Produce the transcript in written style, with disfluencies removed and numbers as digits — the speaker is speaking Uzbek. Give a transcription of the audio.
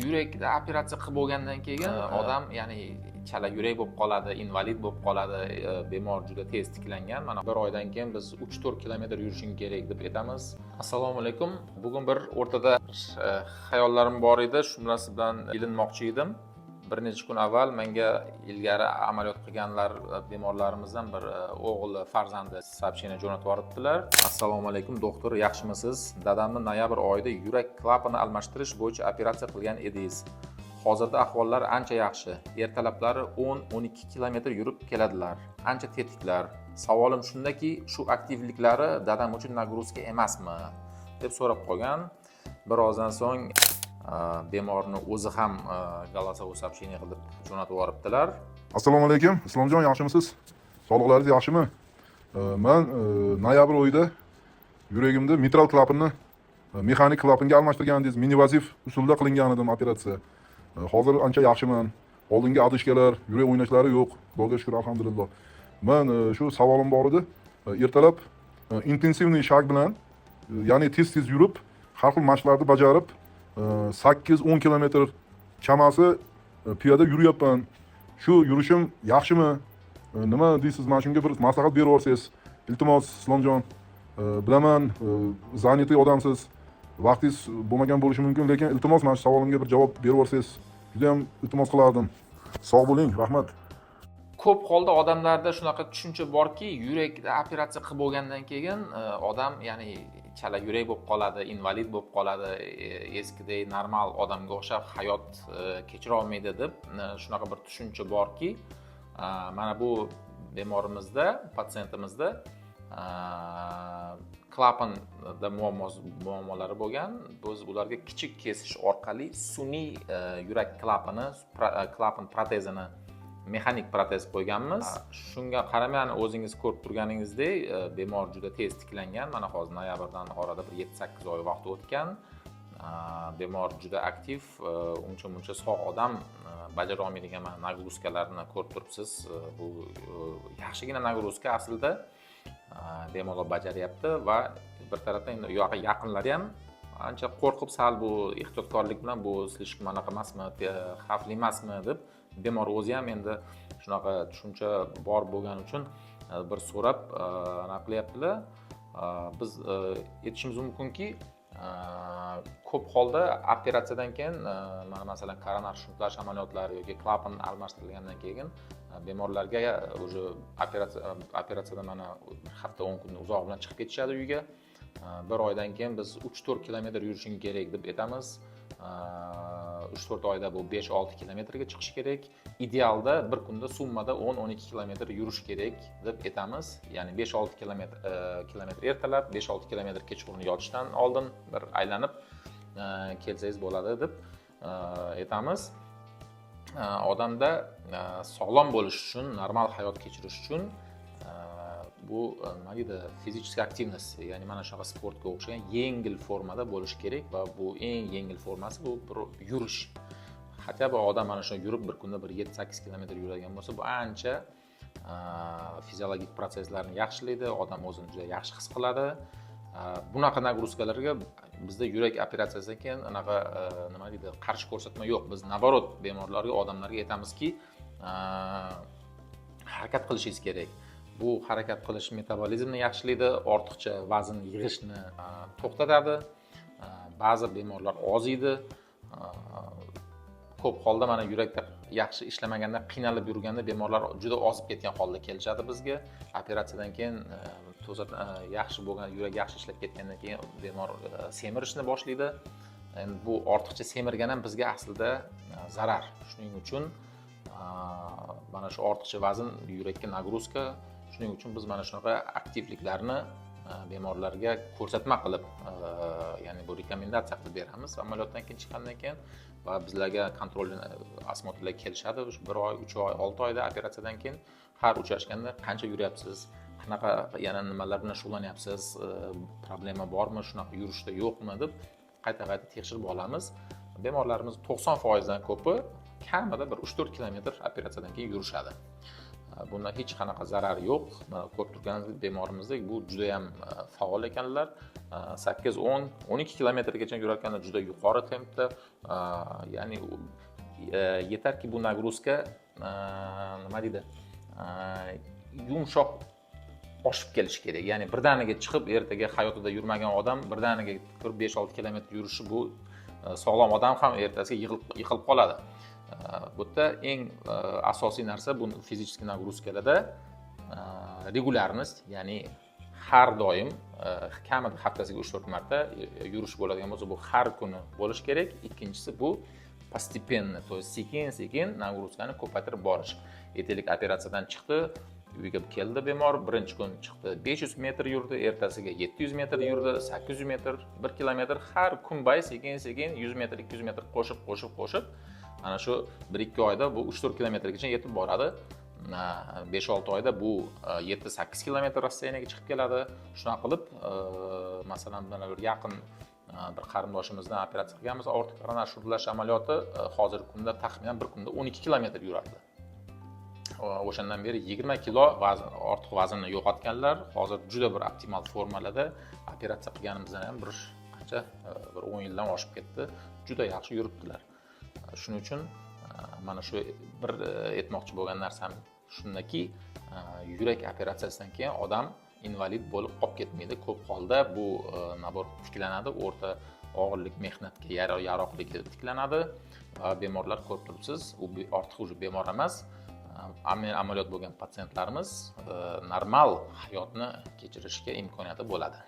Yurakda operatsiya qilib bo'lgandan keyin odam ya'ni chala yurak bo'lib qoladi, invalid bo'lib qoladi. Bemor juda tez tiklangan. Mana bir oydan keyin biz 3-4 kilometr yurishing kerak deb aytamiz. Assalomu alaykum. Bugun bir o'rtada xayollarim bor edi. Shu narsa bilan ilinmoqchi edim. Bir necha kun avval menga ilgari amaliyot qilganlar bemorlarimizdan bir o'g'il farzandi soобщение jo'natib yuboribdilar. Assalomu alaykum doktor, yaxshimisiz? Dadamni noyabr oyida yurak klapani almashtirish bo'yicha operatsiya qilgan edingiz. Hozirda ahvollari ancha yaxshi. Ertalablari 10-12 kilometr yurib keladilar. Ancha tetiklar. Savolim shundaki, shu aktivliklari dadam uchun nagruzka emasmi deb so'rab qolgan. Birozdan so'ng bemorni o'zi ham голосовой сообщение qilib jo'natib yuboribdilar. Assalomu alaykum. Islomjon, yaxshimisiz? Sog'liqlaringiz yaxshimi? Men noyabr oyida yuragimda mitral klapanni mexanik klapanga almashtirgan edingiz. Minivazif usulda qilingan edim operatsiya. Hozir ancha yaxshiman. Oldingi adishkalar, yurak o'ynashlari yo'q. Xudoga shukr, alhamdulillah. Men shu savolim bor edi. Ertalab intensivniy shag bilan, ya'ni tez-tez yurib, har xil mashqlarni bajarib 8-10 kilometr chamasi piyoda yuryapman. Shu yurishim yaxshimi? Nima deysiz? Men shunga bir maslahat berib yorsangiz. Iltimos, Islomjon. Bilaman, zanitli odamsiz. Vaqtingiz bo'lmagan bo'lishi mumkin, lekin iltimos mana shu savolimga bir javob berib yorsangiz, juda ham iltimos qilardim. Sog' bo'ling, rahmat. Ko'p holda odamlarda shunaqa tushuncha borki, yurakda operatsiya qilib bo'lgandan keyin odam ya'ni chala yurak bo'lib qoladi, invalid bo'lib qoladi, eskidek normal odamga o'xshab hayot kechira olmaydi deb shunaqa bir tushuncha borki, mana bu bemorimizda, patsientimizda klapanda muammolari bo'lgan. Biz ularga kichik kesish orqali sun'iy yurak klapan protezini mexanik protez qo'yganmiz. Shunga qaramay, o'zingiz ko'rib turganingizdek, bemor juda tez tiklangan. Mana hozir noyabrdan orada bir 7-8 oy vaqt o'tgan. Bemor juda aktiv, uncha sog' odam bajara olmaydigan nagruzkalarni ko'rib turibsiz. Bu yaxshigina nagruzka aslida bemalol bajaryapti va bir tarafdan endi u yoqqa yaqinlari ham ancha qo'rqib, sal bu ehtiyotkorlik bilan bu sizlar manaqa emasmi, xavfli emasmi deb bemor o'zi ham endi shunaqa tushuncha bor bo'lgani uchun bir so'rab nima qilyaptilar. Biz aytishimiz mumkinki, ko'p holda operatsiyadan keyin, masalan, koronar shuntlash amaliyotlari yoki klapan almashtirilgandan keyin bemorlarga уже operatsiyadan mana bir hafta 10 kun uzoq bilan chiqib ketishadi uyga. Bir oydan keyin biz 3-4 kilometr yurishing kerak deb aytamiz. 3-4 oyda bu 5-6 kilometrga chiqish kerak. Idealda bir kunda summada 10-12 kilometr yurish kerak deb aytamiz. Ya'ni 5-6 kilometr ertalab, 5-6 kilometr kechqurun yotishdan oldin bir aylanib kelsangiz bo'ladi deb aytamiz. Odamda sog'lom bo'lish uchun, normal hayot kechirish uchun bu nima deydi, fizическая aktivnost, ya'ni mana shunaqa sportga o'xshagan yengil formada bo'lishi kerak va bu eng yengil formasi bu bir yurish. Hatto bu odam mana shu yurib bir kunda bir 7-8 kilometr yuradigan bo'lsa, bu ancha fiziologik proseslarni yaxshilaydi, odam o'zini juda yaxshi his qiladi. Bunaqa nagruzkalarga bizda yurak operatsiyasidan keyin anaqa nima deydi, qarshi ko'rsatma yo'q. Biz naborot bemorlarga, odamlarga aytamizki, harakat qilishingiz kerak. Bu harakat qilish metabolizmni yaxshilaydi, ortiqcha vazn yig'ishni to'xtatadi. Ba'zi bemorlar oziydi. Ko'p holda mana yurakda yaxshi ishlamaganda, qiynalib yurganda bemorlar juda ozib ketgan holda kelishadi bizga. Operatsiyadan keyin yaxshi bo'lgan, yurak yaxshi ishlab ketgandan keyin bemor semirishni boshlaydi. Endi bu ortiqcha semirgan ham bizga aslida zarar. Shuning uchun mana shu ortiqcha vazn yurakka nagruzka. Shuning uchun biz mana shunaqa aktivliklarni bemorlarga ko'rsatma qilib, ya'ni bu rekomendatsiya qilib beramiz amaliyotdan keyin chiqqandan keyin va bizlarga kontrol osmotrlar kelishadi. 1 oy, 3 oy, 6 oyda operatsiyadan keyin har uchrashganda qancha yuryapsiz, qanaqa yana nimalar bilan shug'ullanyapsiz, problema bormi, shunaqa yurishda yo'qmi deb qayta-qayta tekshirib olamiz. Bemorlarimiz 90% dan ko'pi kamida bir 3-4 kilometr operatsiyadan keyin yurishadi. Bunda hech qanaqa zarar yo'q. Ko'rib turganingizdek, bemorimizdek bu juda ham faol ekanlar. 8-10-12 kilometrgacha yurayotganda juda yuqori tempda, ya'ni yetarki bu nagruzka nima deydi, yumshoq oshib kelishi kerak. Ya'ni birdaniga chiqib ertaga hayotida yurmagan odam birdaniga 5-6 kilometr yurishi, bu sog'lom odam ham ertasiga yiqilib qoladi. Bu yerda eng asosiy narsa bu fiziksik nagruzkalarda regularnost, ya'ni har doim kamida haftasiga 3-4 marta yurish bo'ladigan bo'lsa, bu har kuni bo'lishi kerak. Ikkinchisi bu постепенно, то есть sekin-sekin nagruzkani ko'paytirib borish. Etelik operatsiyadan chiqdi, uyga keldi bemor, birinchi kun chiqdi 500 metr yurdi, ertasiga 700 metr yurdi, 800 metr, 1 kilometr, har kun bo'yi sekin-sekin 100 metr, 200 metr qo'shib, ana shu 1-2 oyda bu 3-4 kilometrgacha yetib boradi. 5-6 oyda bu 7-8 kilometr rassiyaniga chiqib keladi. Shuna qilib, masalan, mana bir yaqin bir qarindoshimizdan operatsiya qilganmiz. Aortik koronar shurlash amaliyoti hozirgi kunda taxminan bir kunda 12 kilometr yuradi. O'shandan beri 20 kilo ortiq vaznni yo'qotganlar, hozir juda bir optimal formalarda, operatsiya qilganimizdan ham bir 10 yildan oshib ketdi. Juda yaxshi yuribdilar. Shuning uchun mana shu bir aytmoqchi bo'lgan narsam shundaki, yurak operatsiyasidan keyin odam invalid bo'lib qolib ketmaydi. Ko'p holda bu nabor tiklanadi, o'rta og'irlik mehnatga yaroqligi tiklanadi va bemorlar ko'rib turibsiz, u ortiq уже bemor emas. Amaliyot bo'lgan patsientlarimiz normal hayotni kechirishga imkoniyati bo'ladi.